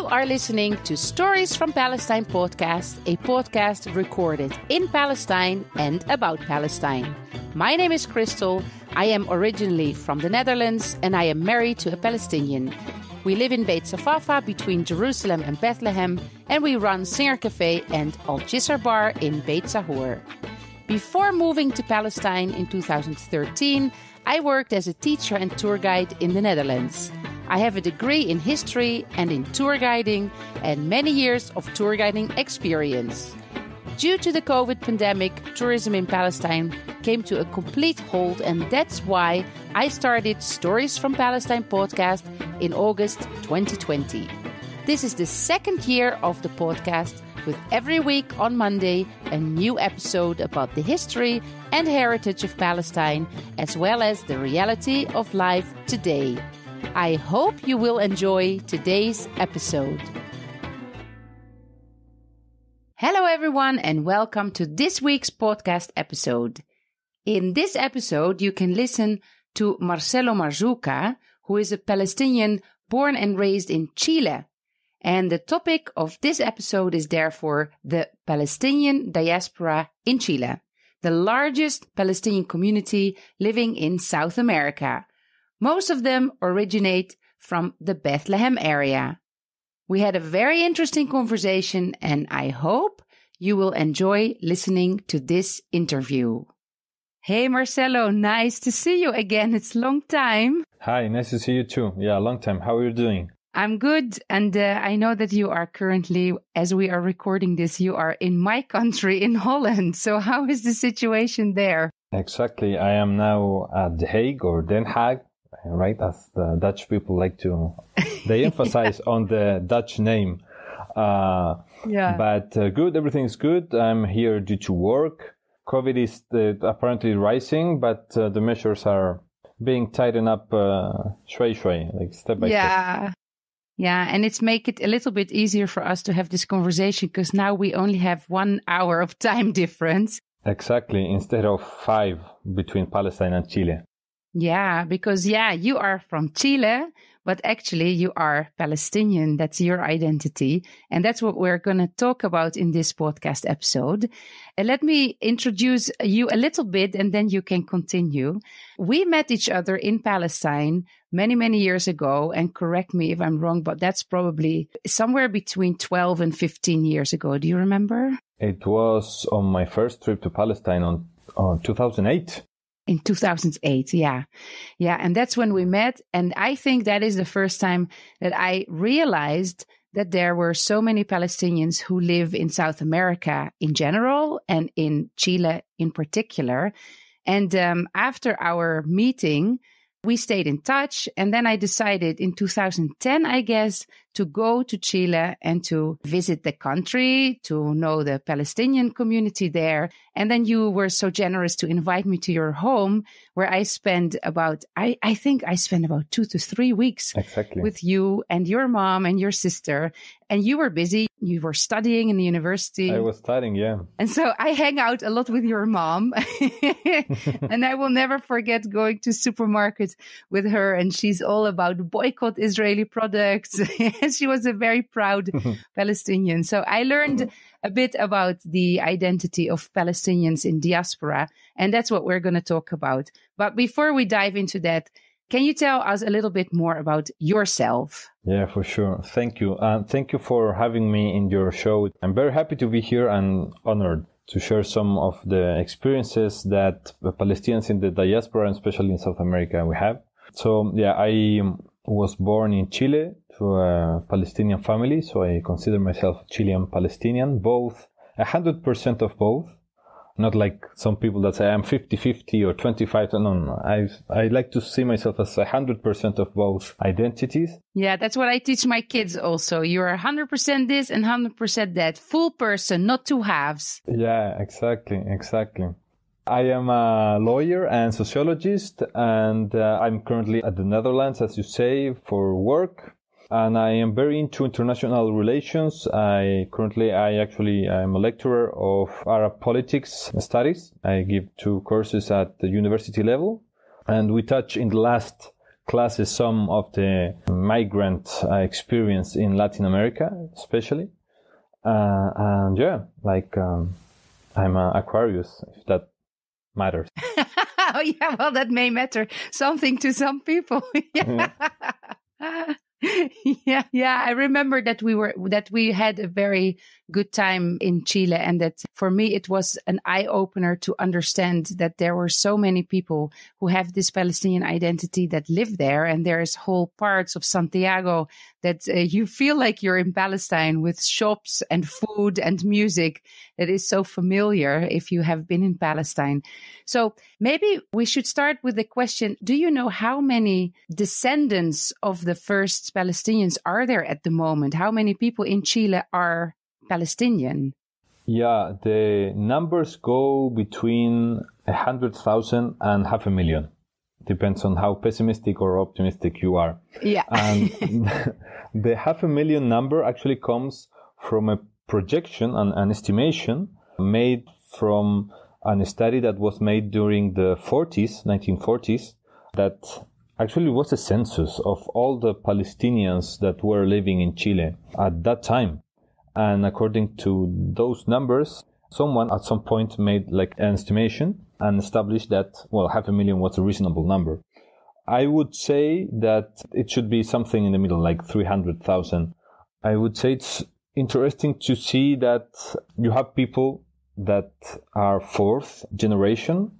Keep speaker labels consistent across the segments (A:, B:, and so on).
A: are listening to Stories from Palestine podcast, a podcast recorded in Palestine and about Palestine. My name is Crystal. I am originally from the Netherlands and I am married to a Palestinian. We live in Beit Safafa between Jerusalem and Bethlehem, and we run Singer Cafe and Al Jisr Bar in Beit Sahur. Before moving to Palestine in 2013, I worked as a teacher and tour guide in the Netherlands. I have a degree in history and in tour guiding and many years of tour guiding experience. Due to the COVID pandemic, tourism in Palestine came to a complete halt, and that's why I started Stories from Palestine podcast in August 2020. This is the second year of the podcast, with every week on Monday a new episode about the history and heritage of Palestine, as well as the reality of life today. I hope you will enjoy today's episode. Hello everyone and welcome to this week's podcast episode. In this episode you can listen to Marcelo Marzouka, who is a Palestinian born and raised in Chile. And the topic of this episode is therefore the Palestinian diaspora in Chile, the largest Palestinian community living in South America. Most of them originate from the Bethlehem area. We had a very interesting conversation, and I hope you will enjoy listening to this interview. Hey Marcelo, nice to see you again. It's a long time.
B: Hi, nice to see you too. Yeah, long time. How are you doing?
A: I'm good. And I know that you are currently, as we are recording this, you are in my country, in Holland. So how is the situation there?
B: Exactly. I am now at The Hague or Den Haag, right? As the Dutch people like to, they emphasize on the Dutch name. But good, everything is good. I'm here due to work. COVID is apparently rising, but the measures are being tightened up like step by step.
A: Yeah, and it's make it a little bit easier for us to have this conversation because now we only have 1 hour of time difference.
B: Exactly, instead of 5 between Palestine and Chile.
A: Yeah, because you are from Chile, but actually you are Palestinian. That's your identity. And that's what we're going to talk about in this podcast episode. Let me introduce you a little bit and then you can continue. We met each other in Palestine many, many years ago. And correct me if I'm wrong, but that's probably somewhere between 12 and 15 years ago. Do you remember?
B: It was on my first trip to Palestine on 2008.
A: In 2008, yeah. And that's when we met. And I think that is the first time that I realized that there were so many Palestinians who live in South America in general and in Chile in particular. And after our meeting, we stayed in touch. And then I decided in 2010, I guess, to go to Chile and to visit the country, to know the Palestinian community there. And then you were so generous to invite me to your home, where I spent I think I spent about 2 to 3 weeks with you and your mom and your sister. And you were busy. You were studying in the university.
B: I was studying, yeah.
A: And so I hang out a lot with your mom. And I will never forget going to supermarkets with her. And she's all about boycott Israeli products. She was a very proud Palestinian. So I learned a bit about the identity of Palestinians in diaspora. And that's what we're going to talk about. But before we dive into that, can you tell us a little bit more about yourself?
B: Yeah, for sure. Thank you. Thank you for having me in your show. I'm very happy to be here and honored to share some of the experiences that the Palestinians in the diaspora, and especially in South America, we have. So, I was born in Chile to a Palestinian family. So I consider myself Chilean Palestinian, 100% of both. Not like some people that say I'm 50-50 or 25. No. I like to see myself as 100% of both identities.
A: Yeah, that's what I teach my kids also. You're 100% this and 100% that. Full person, not two halves.
B: Yeah, exactly. I am a lawyer and sociologist, and I'm currently at the Netherlands, as you say, for work. And I am very into international relations. I'm a lecturer of Arab politics studies. I give 2 courses at the university level. And we touch in the last classes some of the migrant experience in Latin America, especially. And yeah, like I'm an Aquarius, if that matters.
A: Oh, yeah, well, that may matter something to some people. Yeah. Yeah. I remember that we had a very good time in Chile, and that for me it was an eye opener to understand that there were so many people who have this Palestinian identity that live there, and there's whole parts of Santiago that you feel like you're in Palestine, with shops and food and music that is so familiar if you have been in Palestine. So maybe we should start with the question, do you know how many descendants of the first Palestinians are there at the moment? How many people in Chile are Palestinian?
B: Yeah, the numbers go between 100,000 and 500,000. Depends on how pessimistic or optimistic you are.
A: Yeah.
B: And the 500,000 number actually comes from a projection, an estimation made from a study that was made during the 1940s, that actually was a census of all the Palestinians that were living in Chile at that time. And according to those numbers, someone at some point made like an estimation and established that, well, 500,000 was a reasonable number. I would say that it should be something in the middle, like 300,000. I would say it's interesting to see that you have people that are fourth generation.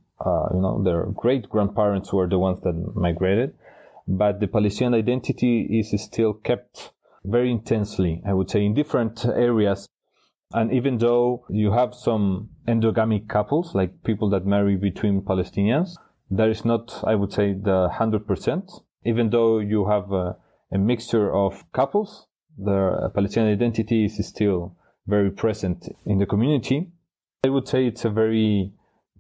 B: Their great-grandparents were the ones that migrated. But the Palestinian identity is still kept very intensely, I would say, in different areas. And even though you have some endogamic couples, like people that marry between Palestinians, there is not, I would say, the 100%. Even though you have a mixture of couples, the Palestinian identity is still very present in the community. I would say it's a very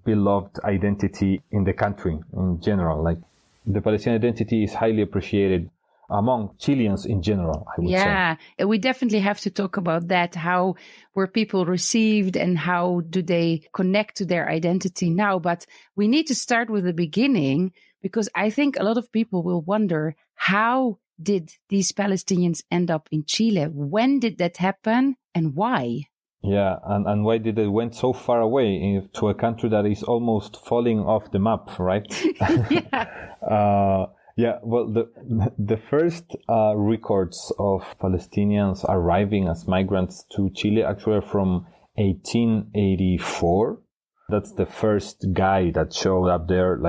B: beloved identity in the country in general. Like, the Palestinian identity is highly appreciated among Chileans in general, I would say.
A: Yeah, we definitely have to talk about that. How were people received and how do they connect to their identity now? But we need to start with the beginning, because I think a lot of people will wonder, how did these Palestinians end up in Chile? When did that happen and why?
B: Yeah, and why did they went so far away to a country that is almost falling off the map, right?
A: Yeah.
B: Yeah, well, the first records of Palestinians arriving as migrants to Chile actually are from 1884. That's the first guy that showed up there,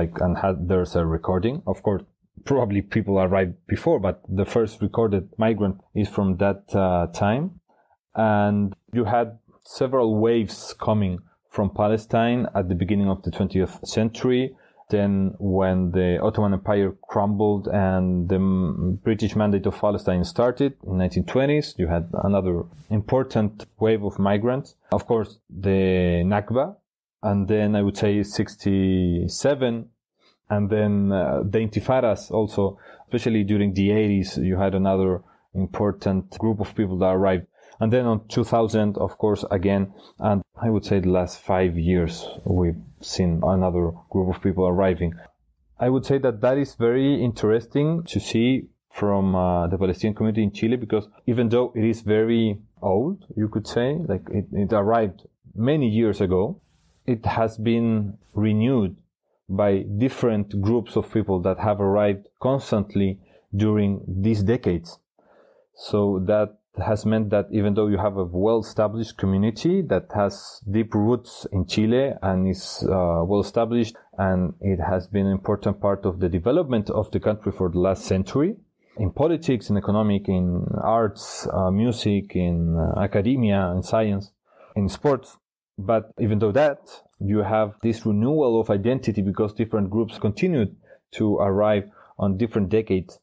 B: there's a recording. Of course, probably people arrived before, but the first recorded migrant is from that time. And you had several waves coming from Palestine at the beginning of the 20th century. Then when the Ottoman Empire crumbled and the British Mandate of Palestine started in 1920s, you had another important wave of migrants. Of course, the Nakba, and then I would say 67, and then the Intifadas also, especially during the 80s, you had another important group of people that arrived. And then on 2000, of course, again, and I would say the last 5 years, we've seen another group of people arriving. I would say that is very interesting to see from the Palestinian community in Chile, because even though it is very old, you could say, like it arrived many years ago, it has been renewed by different groups of people that have arrived constantly during these decades. So that has meant that even though you have a well-established community that has deep roots in Chile and is well-established, and it has been an important part of the development of the country for the last century, in politics, in economic, in arts, music, in academia, in science, in sports. But even though that, you have this renewal of identity because different groups continued to arrive on different decades.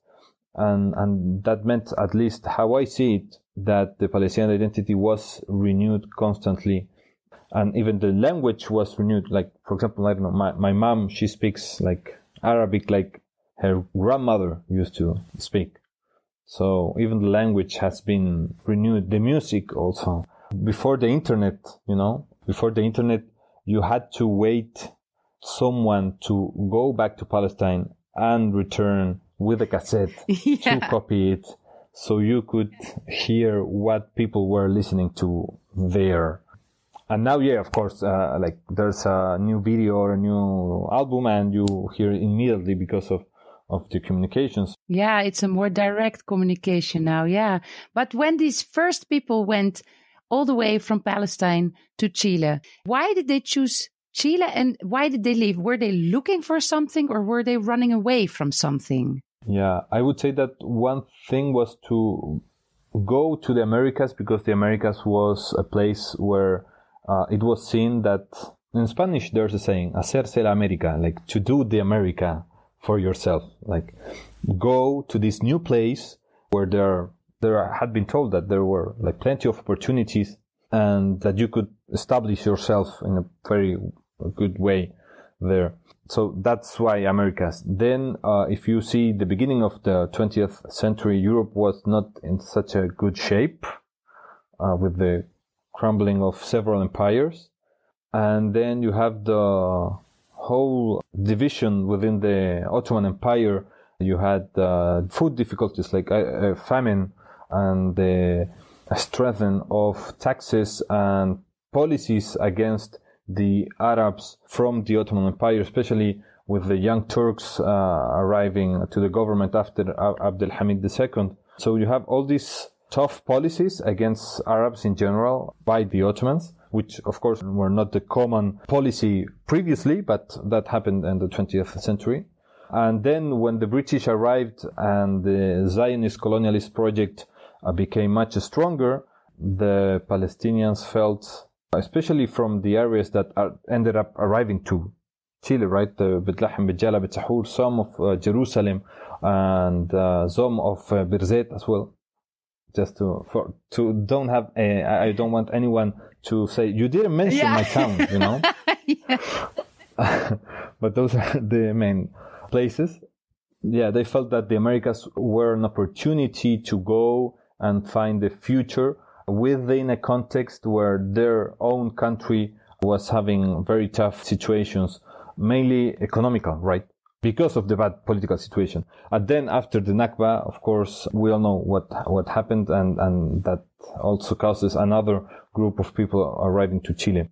B: And that meant, at least how I see it, that the Palestinian identity was renewed constantly. And even the language was renewed. Like, for example, I don't know, my mom, she speaks like Arabic like her grandmother used to speak. So even the language has been renewed. The music also. Before the internet, you had to wait someone to go back to Palestine and return with a cassette
A: Yeah.
B: to copy it, so you could hear what people were listening to there. And now, yeah, of course, like there's a new video or a new album and you hear it immediately because of the communications.
A: Yeah, it's a more direct communication now. Yeah. But when these first people went all the way from Palestine to Chile, why did they choose Chile and why did they leave? Were they looking for something or were they running away from something?
B: Yeah, I would say that one thing was to go to the Americas because the Americas was a place where it was seen that, in Spanish there's a saying, hacerse la América, like to do the America for yourself. Like go to this new place where there had been told that there were like plenty of opportunities and that you could establish yourself in a very good way there. So that's why Americas. Then if you see the beginning of the 20th century, Europe was not in such a good shape with the crumbling of several empires. And then you have the whole division within the Ottoman Empire. You had food difficulties like famine and the strengthening of taxes and policies against the Arabs from the Ottoman Empire, especially with the young Turks arriving to the government after Abdul Hamid II. So you have all these tough policies against Arabs in general by the Ottomans, which of course were not the common policy previously, but that happened in the 20th century. And then when the British arrived and the Zionist colonialist project became much stronger, the Palestinians felt, especially from the areas that ended up arriving to Chile, right? The Betlehem, Bejala, Betsahur, some of Jerusalem, and some of Birzeit as well. Just to don't have I don't want anyone to say you didn't mention my town, you know. But those are the main places. Yeah, they felt that the Americas were an opportunity to go and find the future within a context where their own country was having very tough situations, mainly economical, right? Because of the bad political situation. And then after the Nakba, of course, we all know what happened, and that also causes another group of people arriving to Chile.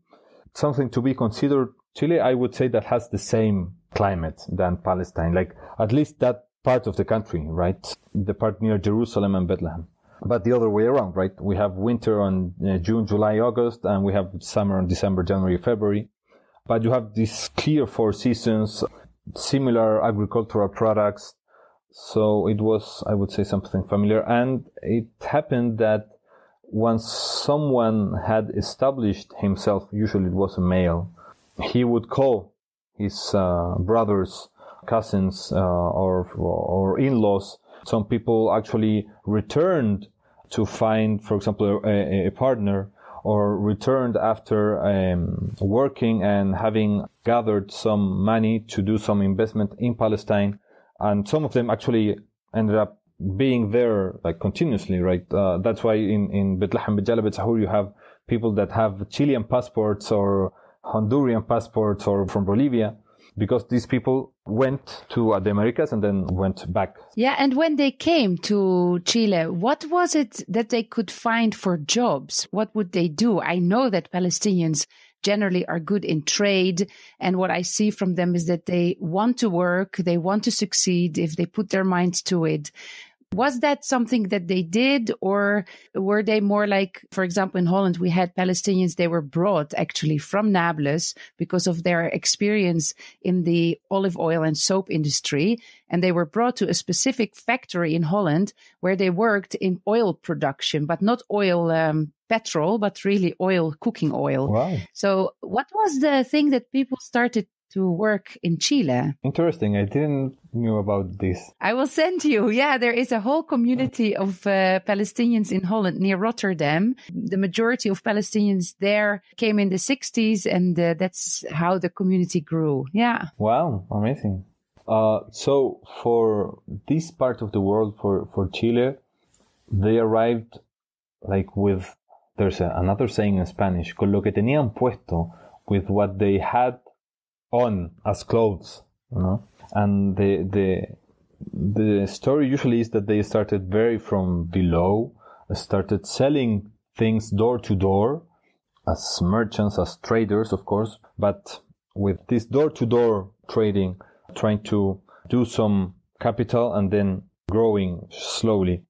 B: Something to be considered, Chile, I would say, that has the same climate than Palestine, like at least that part of the country, right? The part near Jerusalem and Bethlehem. But the other way around, right? We have winter on June, July, August, and we have summer on December, January, February. But you have these clear 4 seasons, similar agricultural products. So it was, I would say, something familiar. And it happened that once someone had established himself, usually it was a male, he would call his brothers, cousins, or in-laws. Some people actually returned to find, for example, a partner, or returned after working and having gathered some money to do some investment in Palestine. And some of them actually ended up being there like continuously, right? That's why in Bethlehem, Bejala, Betsahur, you have people that have Chilean passports or Honduran passports or from Bolivia, because these people went to the Americas and then went back.
A: Yeah, and when they came to Chile, what was it that they could find for jobs? What would they do? I know that Palestinians generally are good in trade, and what I see from them is that they want to work, they want to succeed if they put their minds to it. Was that something that they did, or were they more like, for example, in Holland, we had Palestinians, they were brought actually from Nablus because of their experience in the olive oil and soap industry. And they were brought to a specific factory in Holland where they worked in oil production, but not oil, petrol, but really oil, cooking oil.
B: Wow.
A: So what was the thing that people started to work in Chile?
B: Interesting. I didn't know about this.
A: I will send you. Yeah, there is a whole community of Palestinians in Holland near Rotterdam. The majority of Palestinians there came in the 60s, and that's how the community grew. Yeah.
B: Wow, amazing. So for this part of the world, for Chile, they arrived like with, there's another saying in Spanish, con lo que tenían puesto, with what they had on as clothes, you know, and the the story usually is that they started very from below, started selling things door to door as merchants, as traders, of course, but with this door-to-door trading, trying to do some capital and then growing slowly.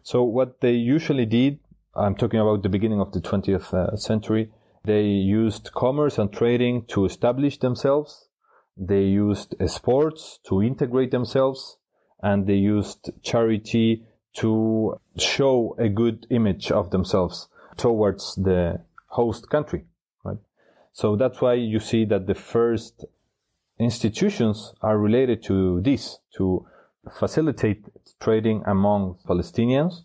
B: So what they usually did, I'm talking about the beginning of the 20th century, they used commerce and trading to establish themselves. They used sports to integrate themselves, and they used charity to show a good image of themselves towards the host country, right? So that's why you see that the first institutions are related to this, to facilitate trading among Palestinians.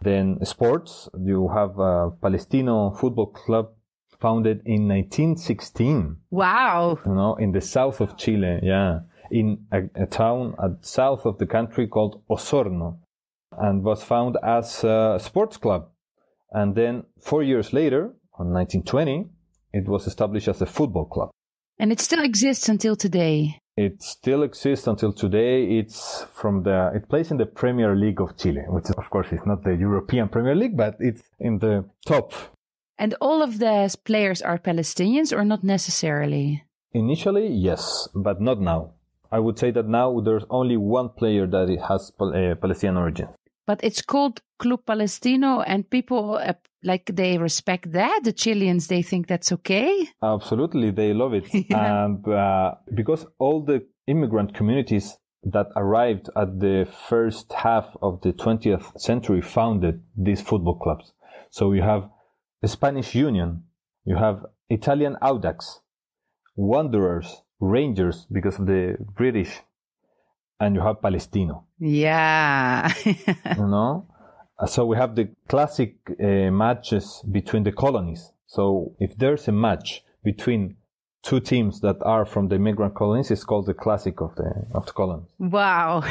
B: Then sports, you have a Palestino football club founded in 1916.
A: Wow.
B: In the south of Chile, in a town at south of the country called Osorno, and was found as a sports club. And then 4 years later, in 1920, it was established as a football club.
A: And it still exists until today.
B: It still exists until today. It plays in the Premier League of Chile, which of course is not the European Premier League, but it's in the top.
A: And all of the players are Palestinians or not necessarily?
B: Initially, yes, but not now. I would say that now there's only one player that has Palestinian origin.
A: But it's called Club Palestino, and people, they respect that? The Chileans, they think that's okay?
B: Absolutely, they love it. Yeah. And because all the immigrant communities that arrived at the first half of the 20th century founded these football clubs. So you have the Spanish Union, you have Italian Audax, Wanderers, Rangers, because of the British, and you have Palestino.
A: Yeah.
B: So we have the classic matches between the colonies. So if there's a match between two teams that are from the immigrant colonies, it's called the classic of the colonies.
A: Wow.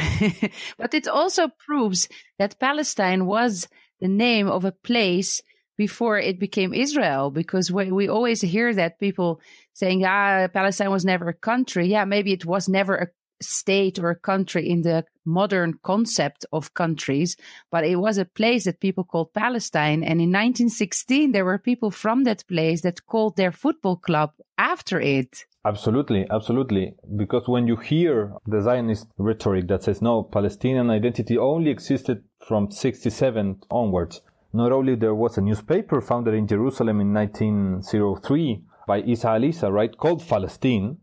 A: But it also proves that Palestine was the name of a place before it became Israel, because we always hear that people saying, Palestine was never a country. Yeah, maybe it was never a state or a country in the modern concept of countries, but it was a place that people called Palestine. And in 1916, there were people from that place that called their football club after it.
B: Absolutely, absolutely. Because when you hear the Zionist rhetoric that says, no, Palestinian identity only existed from 67 onwards, not only there was a newspaper founded in Jerusalem in 1903 by Isa Alisa, right, called Palestine,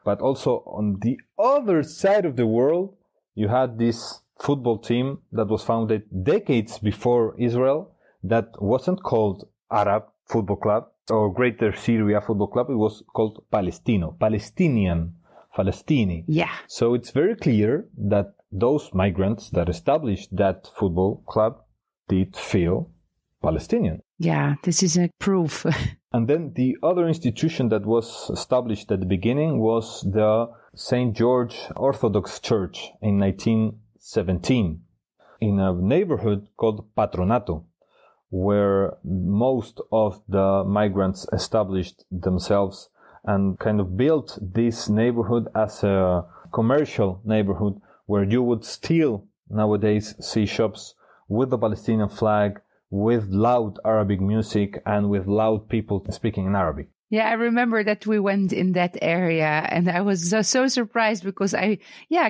B: but also on the other side of the world, you had this football team that was founded decades before Israel that wasn't called Arab Football Club or Greater Syria Football Club. It was called Palestino, Palestinian, Palestini.
A: Yeah.
B: So it's very clear that those migrants that established that football club did feel Palestinian.
A: Yeah, this is a proof.
B: And then the other institution that was established at the beginning was the St. George Orthodox Church in 1917 in a neighborhood called Patronato, where most of the migrants established themselves and kind of built this neighborhood as a commercial neighborhood where you would still nowadays see shops with the Palestinian flag, with loud Arabic music and with loud people speaking in Arabic.
A: Yeah, I remember that we went in that area and I was so surprised because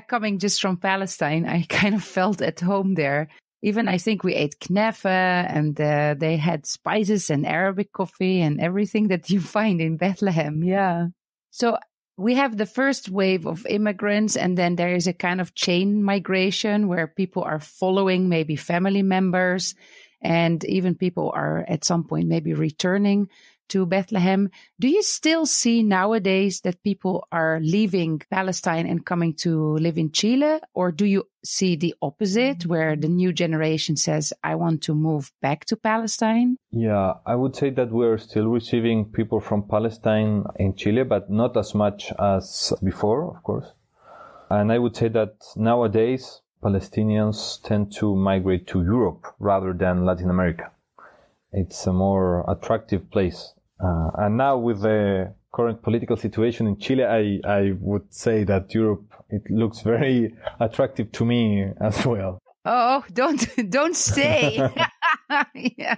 A: coming just from Palestine, I kind of felt at home there. Even I think we ate knefe and they had spices and Arabic coffee and everything that you find in Bethlehem. Yeah. So we have the first wave of immigrants, and then there is a kind of chain migration where people are following maybe family members. And even people are at some point maybe returning to Bethlehem. Do you still see nowadays that people are leaving Palestine and coming to live in Chile? Or do you see the opposite, where the new generation says, I want to move back to Palestine?
B: Yeah, I would say that we're still receiving people from Palestine in Chile, but not as much as before, of course. And I would say that nowadays, Palestinians tend to migrate to Europe rather than Latin America. It's a more attractive place. And now with the current political situation in Chile, I would say that Europe it looks very attractive to me as well.
A: Oh, don't stay. Yeah.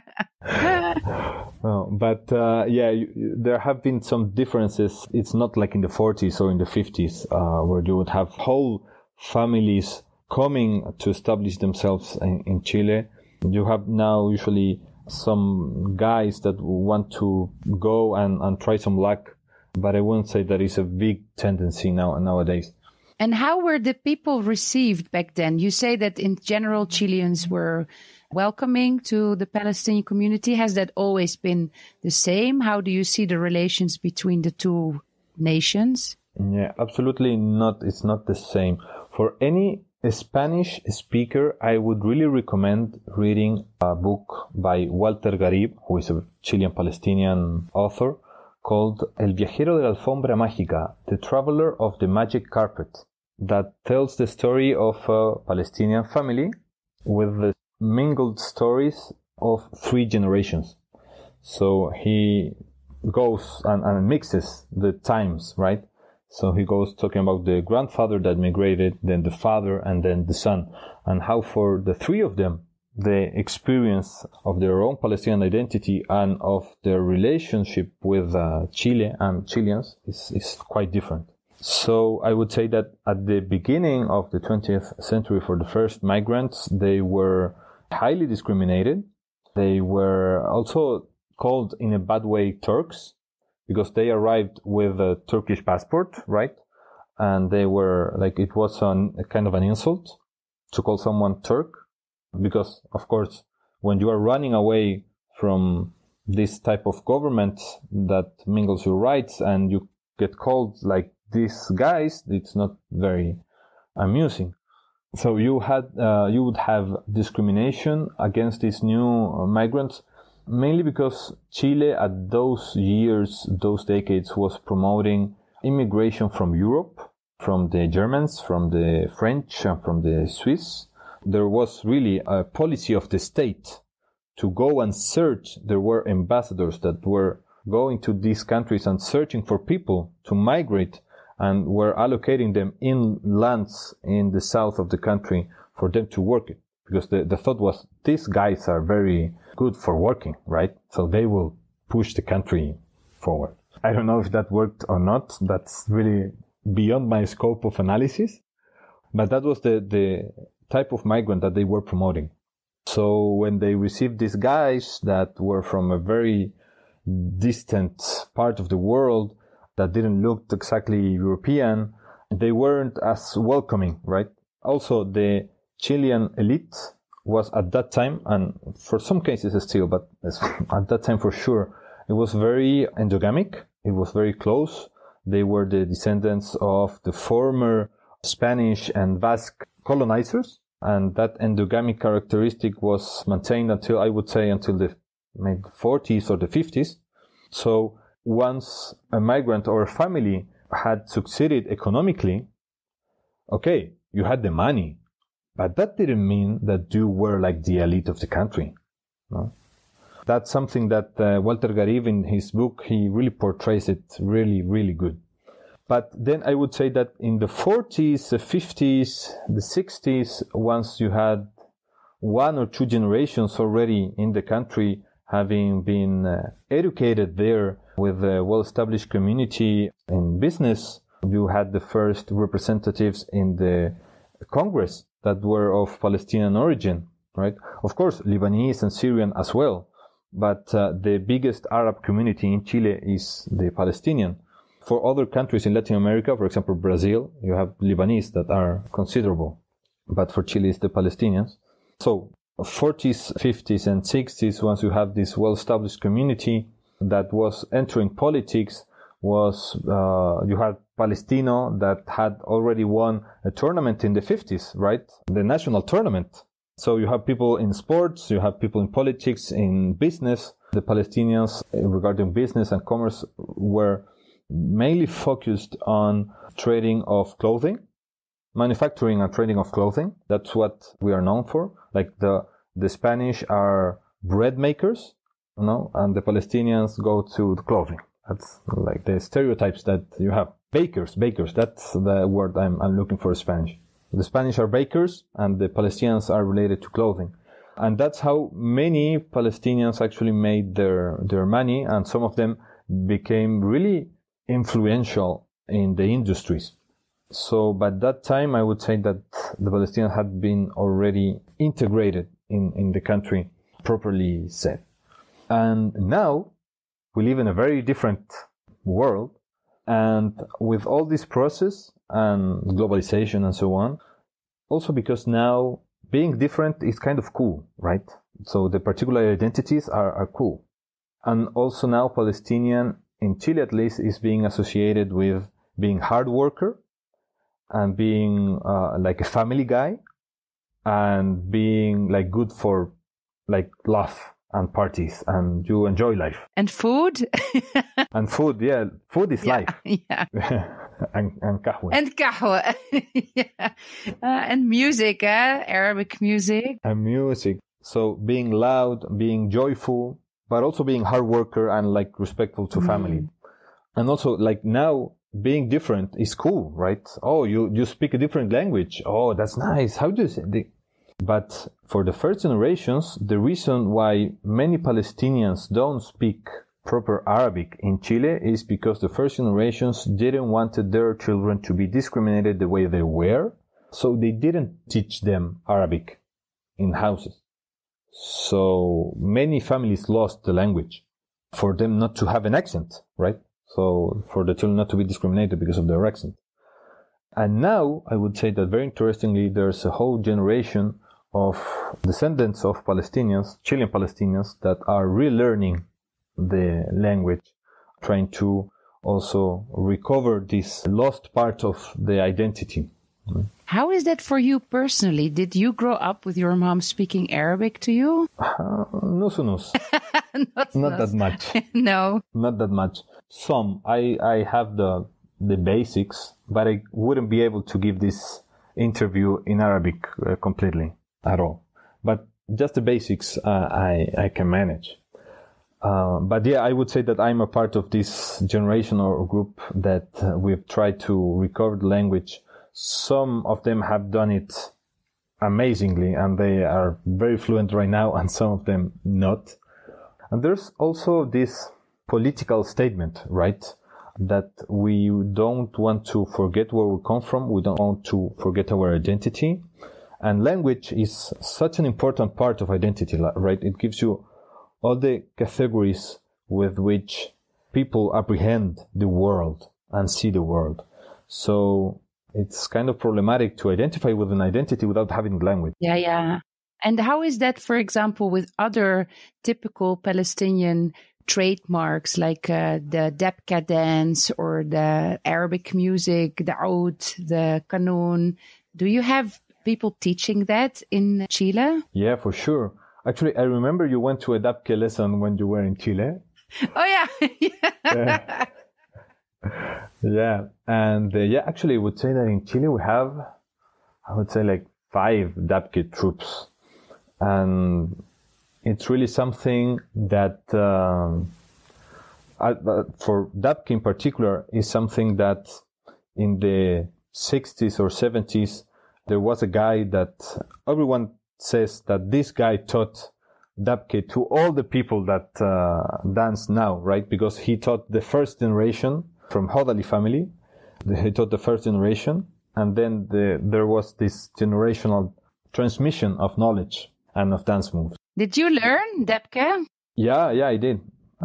B: There have been some differences. It's not like in the 40s or in the 50s where you would have whole families coming to establish themselves in Chile. You have now usually some guys that want to go and try some luck, but I wouldn't say that is a big tendency nowadays.
A: And how were the people received back then? You say that in general Chileans were welcoming to the Palestinian community. Has that always been the same? How do you see the relations between the two nations?
B: Yeah, absolutely not. It's not the same. For any Spanish speaker, I would really recommend reading a book by Walter Garib, who is a Chilean Palestinian author, called El Viajero de la Alfombra Mágica, The Traveler of the Magic Carpet, that tells the story of a Palestinian family with the mingled stories of 3 generations. So he goes and mixes the times, right? So he goes talking about the grandfather that migrated, then the father, and then the son, and how for the 3 of them, the experience of their own Palestinian identity and of their relationship with Chile and Chileans is quite different. So I would say that at the beginning of the 20th century, for the first migrants, they were highly discriminated. They were also called in a bad way Turks, because they arrived with a Turkish passport, right? And they were like, it was a kind of an insult to call someone Turk, because of course, when you are running away from this type of government that mingles your rights and you get called like these guys, it's not very amusing. So you would have discrimination against these new migrants, mainly because Chile at those years, those decades, was promoting immigration from Europe, from the Germans, from the French, and from the Swiss. There was really a policy of the state to go and search. There were ambassadors that were going to these countries and searching for people to migrate, and were allocating them in lands in the south of the country for them to work it. Because the thought was, these guys are very good for working, right? So they will push the country forward. I don't know if that worked or not. That's really beyond my scope of analysis. But that was the type of migrant that they were promoting. So when they received these guys that were from a very distant part of the world, that didn't look exactly European, they weren't as welcoming, right? Also, the Chilean elite was at that time, and for some cases still, but at that time for sure, it was very endogamic. It was very close. They were the descendants of the former Spanish and Basque colonizers, and that endogamic characteristic was maintained until, I would say, until the maybe 40s or the 50s. So once a migrant or a family had succeeded economically, okay, you had the money, but that didn't mean that you were like the elite of the country. No? That's something that Walter Garib in his book, he really portrays it really, really good. But then I would say that in the 40s, the 50s, the 60s, once you had 1 or 2 generations already in the country, having been educated there with a well-established community in business, you had the first representatives in the Congress that were of Palestinian origin, right? Of course, Lebanese and Syrian as well. But the biggest Arab community in Chile is the Palestinian. For other countries in Latin America, for example, Brazil, you have Lebanese that are considerable. But for Chile, it's the Palestinians. So 40s, 50s, and 60s, once you have this well-established community that was entering politics, was you had Palestino that had already won a tournament in the 50s, right? The national tournament. So you have people in sports, you have people in politics, in business. The Palestinians, regarding business and commerce, were mainly focused on trading of clothing, manufacturing and trading of clothing. That's what we are known for. Like the Spanish are bread makers, you know, and the Palestinians go to the clothing That's like the stereotypes that you have. Bakers, that's the word I'm looking for in Spanish. The Spanish are bakers and the Palestinians are related to clothing. And that's how many Palestinians actually made their money, and some of them became really influential in the industries. So by that time, I would say that the Palestinians had been already integrated in the country, properly said. And now we live in a very different world. And with all this process and globalization and so on, also because now being different is kind of cool, right? So the particular identities are cool. And also now Palestinian, in Chile at least, is being associated with being hard worker and being like a family guy and being like good for like laugh and parties and you enjoy life.
A: And food?
B: And food, yeah. Food is life.
A: Yeah.
B: and kahwa.
A: And kahwa. Yeah. And music, Arabic music.
B: And music. So being loud, being joyful, but also being hard worker and like respectful to family. And also like now being different is cool, right? Oh, you speak a different language. Oh, that's nice. How do you say it? But for the first generations, the reason why many Palestinians don't speak proper Arabic in Chile is because the first generations didn't want their children to be discriminated the way they were. So they didn't teach them Arabic in houses. So many families lost the language for them not to have an accent, right? So for the children not to be discriminated because of their accent. And now I would say that very interestingly, there's a whole generation of descendants of Palestinians, Chilean Palestinians, that are relearning the language, trying to also recover this lost part of the identity.
A: How is that for you personally? Did you grow up with your mom speaking Arabic to you?
B: Not that much.
A: No.
B: Not that much. Some. I have the basics, but I wouldn't be able to give this interview in Arabic completely at all. But just the basics I can manage. But yeah, I would say that I'm a part of this generation or group that we've tried to recover the language. Some of them have done it amazingly and they are very fluent right now, and some of them not. And there's also this political statement, right? That we don't want to forget where we come from. We don't want to forget our identity. And language is such an important part of identity, right? It gives you all the categories with which people apprehend the world and see the world. So it's kind of problematic to identify with an identity without having language.
A: Yeah. And how is that, for example, with other typical Palestinian trademarks like the Dabka dance or the Arabic music, the oud, the qanun? Do you have people teaching that in Chile?
B: Yeah, for sure. Actually, I remember you went to a Dabka lesson when you were in Chile.
A: Oh, yeah.
B: Yeah. Yeah. And actually, I would say that in Chile we have, I would say like 5 Dabka troops. And it's really something that, for Dabka in particular, is something that in the 60s or 70s, there was a guy that everyone says that this guy taught Dabka to all the people that dance now, right? Because he taught the first generation from Hodali family. He taught the first generation. And then there was this generational transmission of knowledge and of dance moves.
A: Did you learn Dabka?
B: Yeah, I did.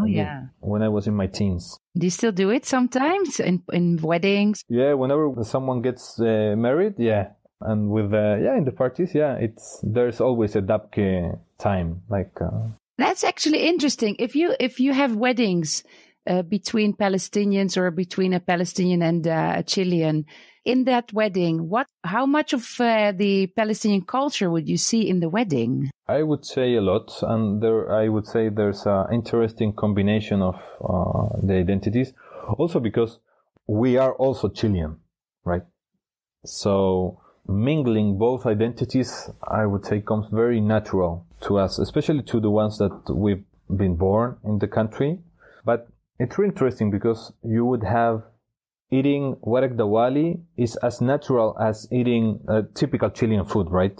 A: Yeah.
B: When I was in my teens.
A: Do you still do it sometimes in weddings?
B: Yeah, whenever someone gets married, yeah. And with, in the parties, yeah, there's always a Dabka time.
A: That's actually interesting. If you have weddings between Palestinians or between a Palestinian and a Chilean, in that wedding, how much of the Palestinian culture would you see in the wedding?
B: I would say a lot, and I would say there's an interesting combination of the identities. Also because we are also Chilean, right? So mingling both identities, I would say, comes very natural to us, especially to the ones that we've been born in the country. But It's really interesting because you would have eating warek dawali is as natural as eating a typical Chilean food, right?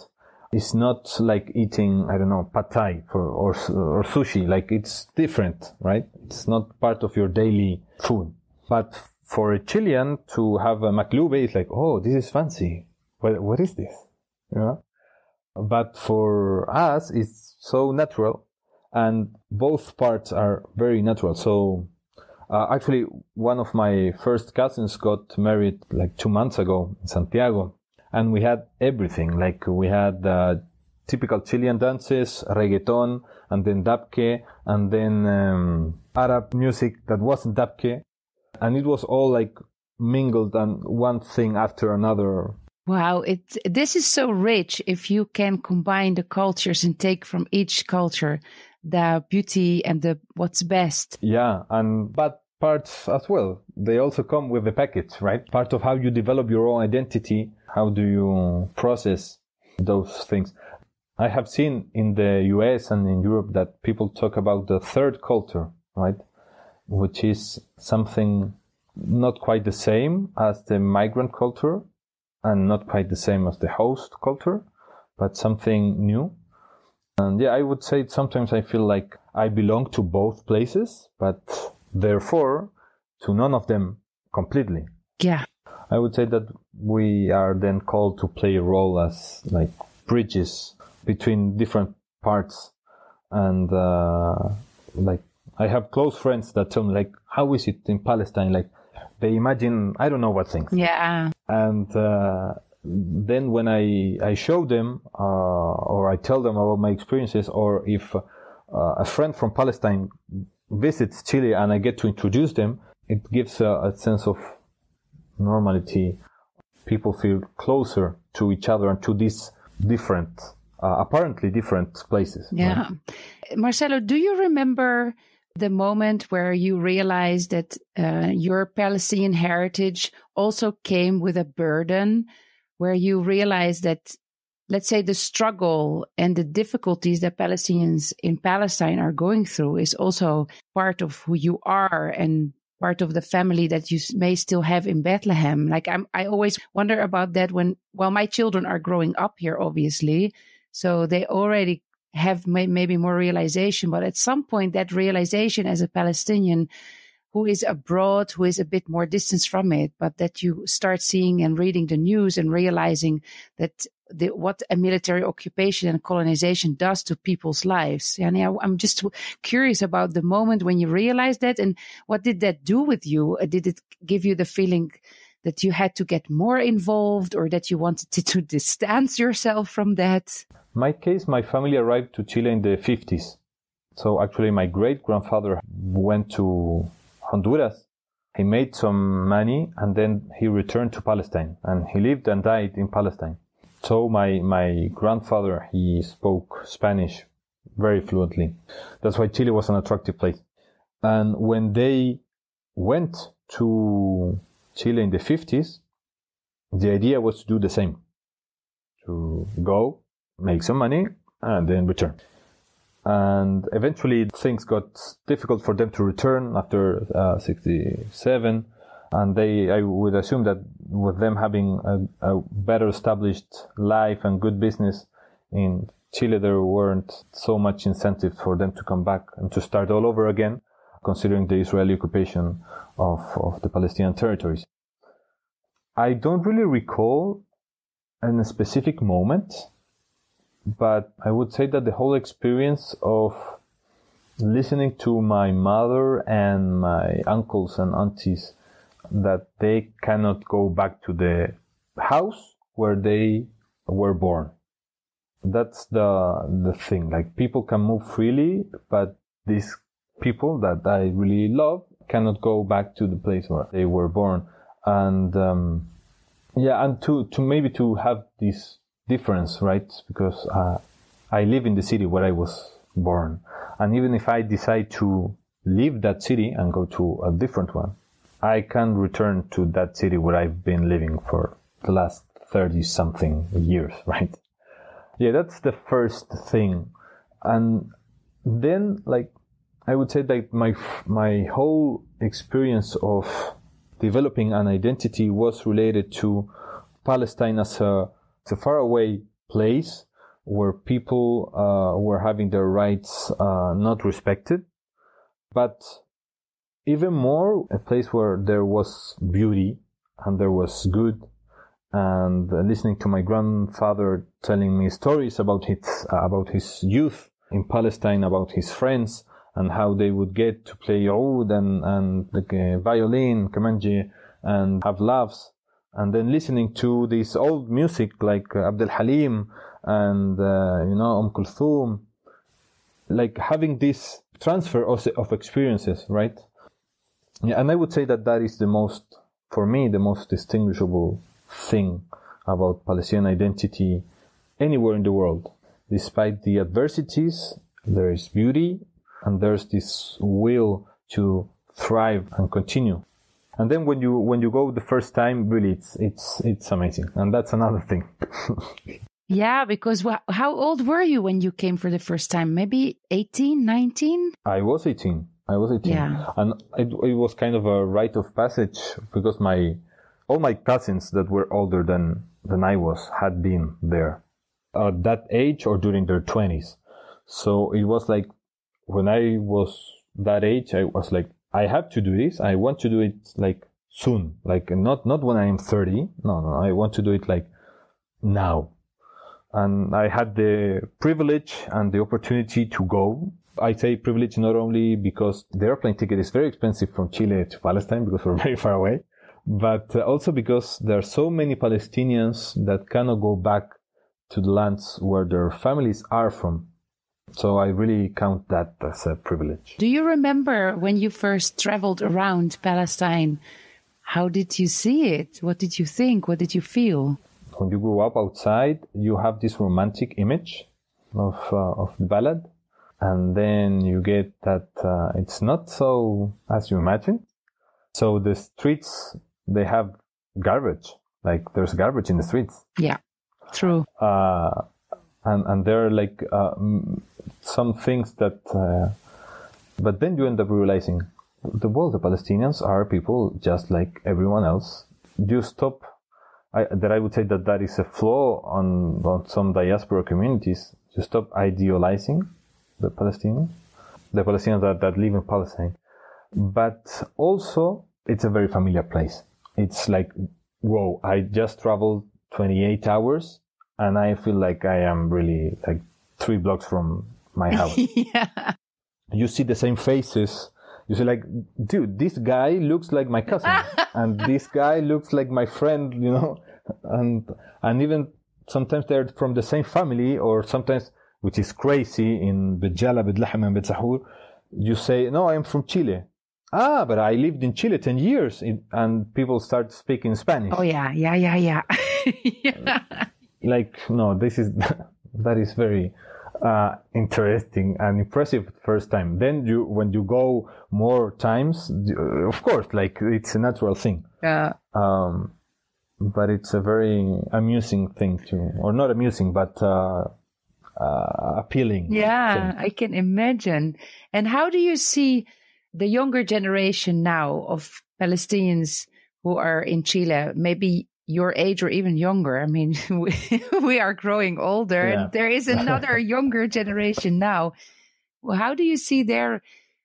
B: It's not like eating, I don't know, pad thai or sushi. Like, it's different, right? It's not part of your daily food. But for a Chilean to have a maklube, it's like, oh, this is fancy. What is this? Yeah. But for us, it's so natural, and both parts are very natural. So actually, one of my first cousins got married like 2 months ago in Santiago, and we had everything. Like, we had typical Chilean dances, reggaeton, and then dabke, and then Arab music that wasn't dabke, and it was all like mingled and one thing after another.
A: Wow, this is so rich if you can combine the cultures and take from each culture the beauty and what's best.
B: Yeah, and bad parts as well. They also come with the package, right? Part of how you develop your own identity. How do you process those things? I have seen in the US and in Europe that people talk about the third culture, right? Which is something not quite the same as the migrant culture, and not quite the same as the host culture, but something new. And yeah, I would say sometimes I feel like I belong to both places, but therefore to none of them completely.
A: Yeah.
B: I would say that we are then called to play a role as like bridges between different parts. And like, I have close friends that tell me, like, how is it in Palestine? Like, they imagine, I don't know what things.
A: Yeah.
B: And then when I show them or I tell them about my experiences, or if a friend from Palestine visits Chile and I get to introduce them, it gives a sense of normality. People feel closer to each other and to these different, apparently different places.
A: Yeah. Right? Marcelo, do you remember the moment where you realized that your Palestinian heritage also came with a burden, where you realized that, let's say, the struggle and the difficulties that Palestinians in Palestine are going through is also part of who you are and part of the family that you may still have in Bethlehem? Like, I always wonder about that when, well, my children are growing up here, obviously, so they already have maybe more realization, but at some point that realization as a Palestinian who is abroad, who is a bit more distance from it, but that you start seeing and reading the news and realizing that what a military occupation and colonization does to people's lives. And I'm just curious about the moment when you realized that, and what did that do with you? Did it give you the feeling that you had to get more involved, or that you wanted to distance yourself from that?
B: My case, my family arrived to Chile in the 50s. So actually my great-grandfather went to Honduras. He made some money and then he returned to Palestine, and he lived and died in Palestine. So my grandfather, he spoke Spanish very fluently. That's why Chile was an attractive place. And when they went to Chile in the 50s, the idea was to do the same. To go, make some money, and then return. And eventually things got difficult for them to return after 67. And I would assume that with them having a better established life and good business in Chile, there weren't so much incentive for them to come back and to start all over again, considering the Israeli occupation of the Palestinian territories. I don't really recall a specific moment, but I would say that the whole experience of listening to my mother and my uncles and aunties that they cannot go back to the house where they were born. That's the thing. Like, people can move freely, but these people that I really love cannot go back to the place where they were born. And and to maybe to have this difference, right? Because I live in the city where I was born, and even if I decide to leave that city and go to a different one, I can return to that city where I've been living for the last 30-something years, right? Yeah, that's the first thing. And then, like, I would say that my whole experience of developing an identity was related to Palestine as a faraway place where people were having their rights not respected, but even more a place where there was beauty and there was good. And listening to my grandfather telling me stories about his youth in Palestine, about his friends, and how they would get to play oud and the violin, kamanji, and have laughs. And then listening to this old music like Abdul Halim and, Kulthum, like having this transfer of experiences, right? Yeah, and I would say that is for me, the most distinguishable thing about Palestinian identity anywhere in the world. Despite the adversities, there is beauty and there's this will to thrive and continue. And then when you go the first time, really it's amazing. And that's another thing.
A: Yeah, because how old were you when you came for the first time? Maybe 18, 19?
B: I was 18.
A: Yeah.
B: And it was kind of a rite of passage because all my cousins that were older than I was had been there at that age or during their 20s. So it was like when I was that age, I was like, I have to do this. I want to do it like soon, like not when I am 30. No, I want to do it like now. And I had the privilege and the opportunity to go. I say privilege not only because the airplane ticket is very expensive from Chile to Palestine because we're very far away, but also because there are so many Palestinians that cannot go back to the lands where their families are from. So I really count that as a privilege.
A: Do you remember when you first traveled around Palestine? How did you see it? What did you think? What did you feel?
B: When you grow up outside, you have this romantic image of the ballad. And then you get that it's not so as you imagine. So the streets, they have garbage. Like there's garbage in the streets.
A: Yeah, true.
B: And there are like some things that... but then you end up realizing the Palestinians are people just like everyone else. You stop... I would say that is a flaw on some diaspora communities. You stop idealizing the Palestinians that live in Palestine. But also, it's a very familiar place. It's like, whoa, I just traveled 28 hours and I feel like I am really like 3 blocks from my house.
A: Yeah.
B: You see the same faces. You say like, dude, this guy looks like my cousin and this guy looks like my friend, and even sometimes they're from the same family, or sometimes, which is crazy, in Bejala, Bedlahem, and Betsahur, you say, no, I'm from Chile. But I lived in Chile 10 years, and people start speaking Spanish.
A: Oh, yeah. Yeah.
B: Like, no, that is very interesting and impressive first time. Then when you go more times, of course, like, it's a natural thing.
A: Yeah.
B: But it's a very amusing thing too, or not amusing, but appealing.
A: Yeah,
B: thing.
A: I can imagine. And how do you see the younger generation now of Palestinians who are in Chile, maybe your age or even younger? I mean, we are growing older, and there is another younger generation now. Well, how do you see their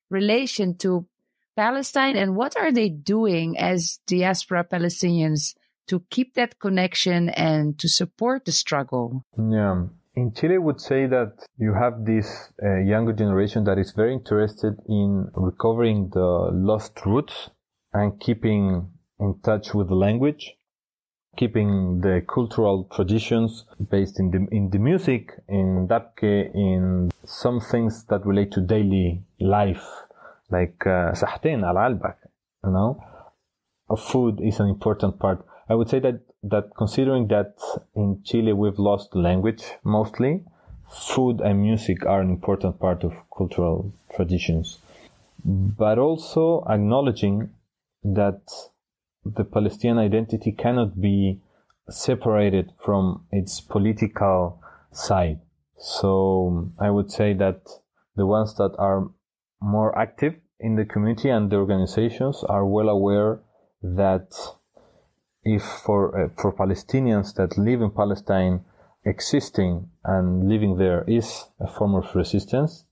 A: relation to Palestine, and what are they doing as diaspora Palestinians to keep that connection and to support the struggle?
B: Yeah. In Chile, I would say that you have this younger generation that is very interested in recovering the lost roots and keeping in touch with the language, keeping the cultural traditions based in the music, in dabke, in some things that relate to daily life, like sahtin al-albak, Food is an important part. I would say that considering that in Chile we've lost language mostly, food and music are an important part of cultural traditions. But also acknowledging that the Palestinian identity cannot be separated from its political side. So I would say that the ones that are more active in the community, and the organizations are well aware that if for Palestinians that live in Palestine, existing and living there is a form of resistance,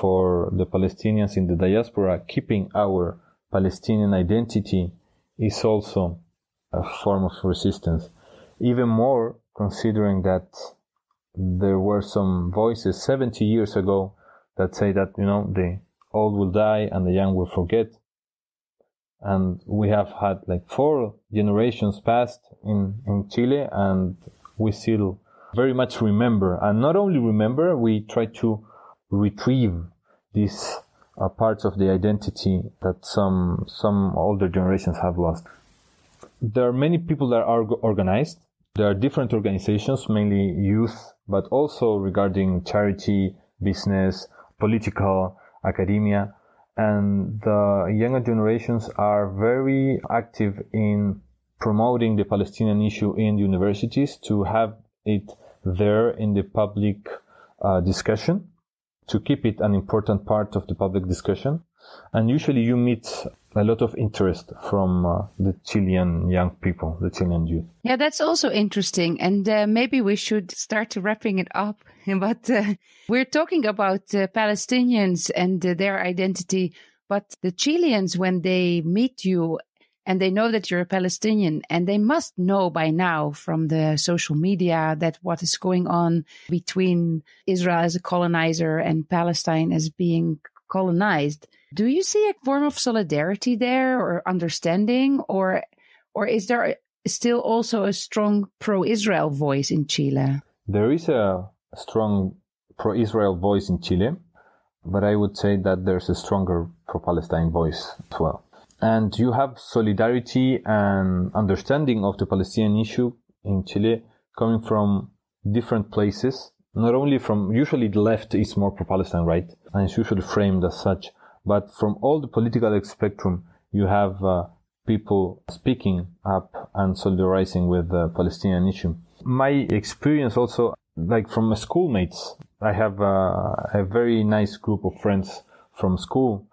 B: for the Palestinians in the diaspora, keeping our Palestinian identity is also a form of resistance. Even more considering that there were some voices 70 years ago that say that, the old will die and the young will forget. And we have had 4 generations passed in Chile, and we still very much remember. And not only remember, we try to retrieve these parts of the identity that some older generations have lost. There are many people that are organized. There are different organizations, mainly youth, but also regarding charity, business, political, academia. And the younger generations are very active in promoting the Palestinian issue in universities, to have it there in the public discussion, to keep it an important part of the public discussion. And usually you meet a lot of interest from the Chilean young people, the Chilean youth.
A: Yeah, that's also interesting. And maybe we should start wrapping it up. But we're talking about Palestinians and their identity. But the Chileans, when they meet you and they know that you're a Palestinian, and they must know by now from the social media that what is going on between Israel as a colonizer and Palestine as being colonized. Do you see a form of solidarity there, or understanding, or is there still also a strong pro-Israel voice in Chile?
B: There is a strong pro-Israel voice in Chile, but I would say that there's a stronger pro-Palestine voice as well. And you have solidarity and understanding of the Palestinian issue in Chile coming from different places, not only from, usually the left is more pro-Palestine, right? And it's usually framed as such. But from all the political spectrum, you have people speaking up and solidarizing with the Palestinian issue. My experience also, from my schoolmates, I have a very nice group of friends from school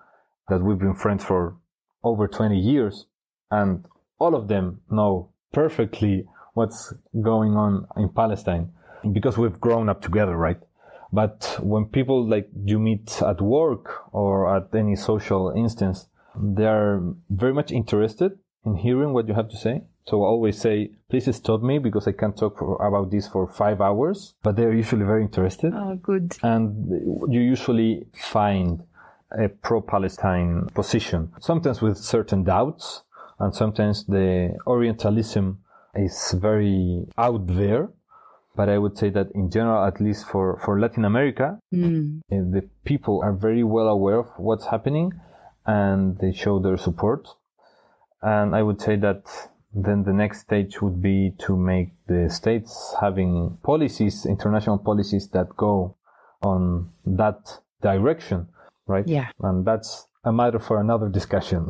B: that we've been friends for over 20 years, and all of them know perfectly what's going on in Palestine because we've grown up together, right? But when people you meet at work or at any social instance, they are very much interested in hearing what you have to say. So I always say, please stop me because I can't talk about this for 5 hours, but they're usually very interested.
A: Oh, good.
B: And you usually find a pro-Palestine position, sometimes with certain doubts, and sometimes the Orientalism is very out there. But I would say that in general, at least for Latin America, the people are very well aware of what's happening, and they show their support. And I would say that then the next stage would be to make the states having policies, international policies that go on that direction. Right?
A: Yeah.
B: And that's a matter for another discussion.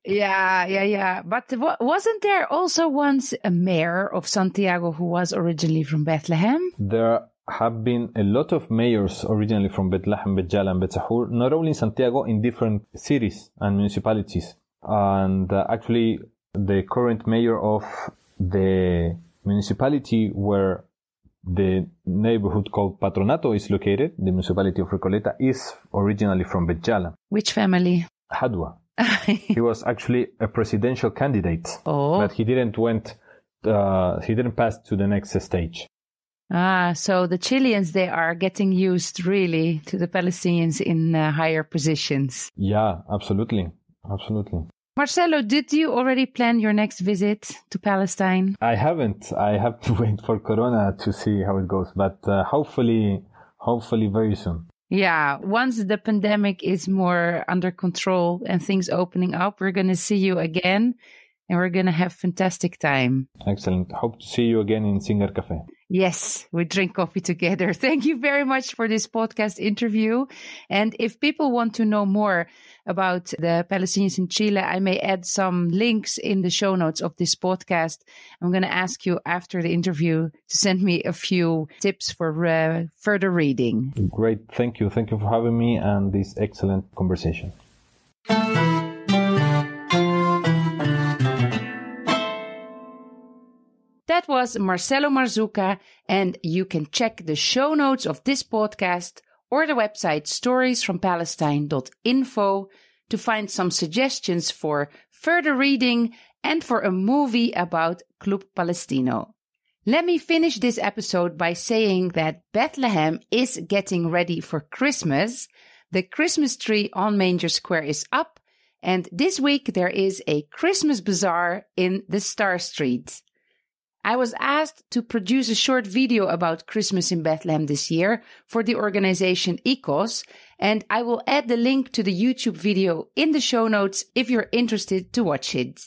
A: Yeah. But wasn't there also once a mayor of Santiago who was originally from Bethlehem?
B: There have been a lot of mayors originally from Bethlehem, Betjala, and Betzahur, not only in Santiago, in different cities and municipalities. And actually, the current mayor of the municipality where the neighborhood called Patronato is located, the municipality of Recoleta, is originally from Betjala.
A: Which family?
B: Hadwa. He was actually a presidential candidate, but he didn't pass to the next stage.
A: So the Chileans, they are getting used really to the Palestinians in higher positions.
B: Yeah, absolutely.
A: Marcelo, did you already plan your next visit to Palestine?
B: I haven't. I have to wait for Corona to see how it goes, but hopefully very soon.
A: Yeah, once the pandemic is more under control and things opening up, we're going to see you again and we're going to have fantastic time.
B: Excellent. Hope to see you again in Singer Cafe.
A: Yes, we drink coffee together. Thank you very much for this podcast interview. And if people want to know more about the Palestinians in Chile, I may add some links in the show notes of this podcast. I'm going to ask you after the interview to send me a few tips for further reading.
B: Great. Thank you. Thank you for having me and this excellent conversation.
A: That was Marcelo Marzouka, and you can check the show notes of this podcast or the website storiesfrompalestine.info to find some suggestions for further reading and for a movie about Club Palestino. Let me finish this episode by saying that Bethlehem is getting ready for Christmas. The Christmas tree on Manger Square is up, and this week there is a Christmas bazaar in the Star Street. I was asked to produce a short video about Christmas in Bethlehem this year for the organization ECOS, and I will add the link to the YouTube video in the show notes if you're interested to watch it.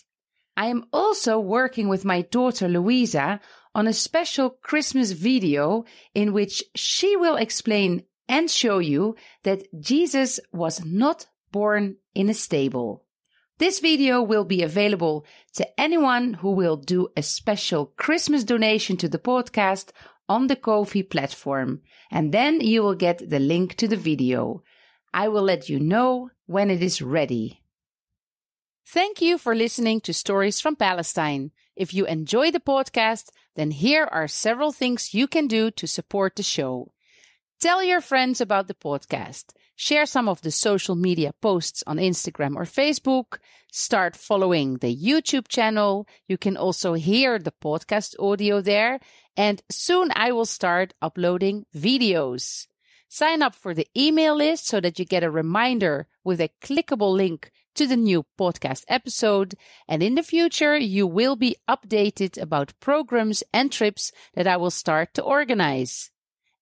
A: I am also working with my daughter Louisa on a special Christmas video in which she will explain and show you that Jesus was not born in a stable. This video will be available to anyone who will do a special Christmas donation to the podcast on the Ko-fi platform, and then you will get the link to the video. I will let you know when it is ready. Thank you for listening to Stories from Palestine. If you enjoy the podcast, then here are several things you can do to support the show. Tell your friends about the podcast. Share some of the social media posts on Instagram or Facebook. Start following the YouTube channel. You can also hear the podcast audio there. And soon I will start uploading videos. Sign up for the email list so that you get a reminder with a clickable link to the new podcast episode. And in the future, you will be updated about programs and trips that I will start to organize.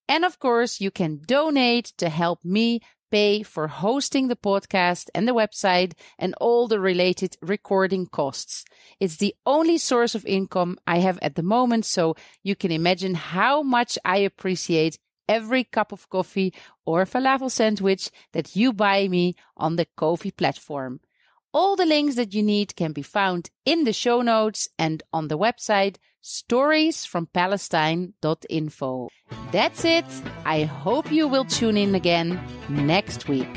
A: And of course, you can donate to help me pay for hosting the podcast and the website and all the related recording costs. It's the only source of income I have at the moment, so you can imagine how much I appreciate every cup of coffee or falafel sandwich that you buy me on the Ko-fi platform. All the links that you need can be found in the show notes and on the website storiesfrompalestine.info. That's it. I hope you will tune in again next week.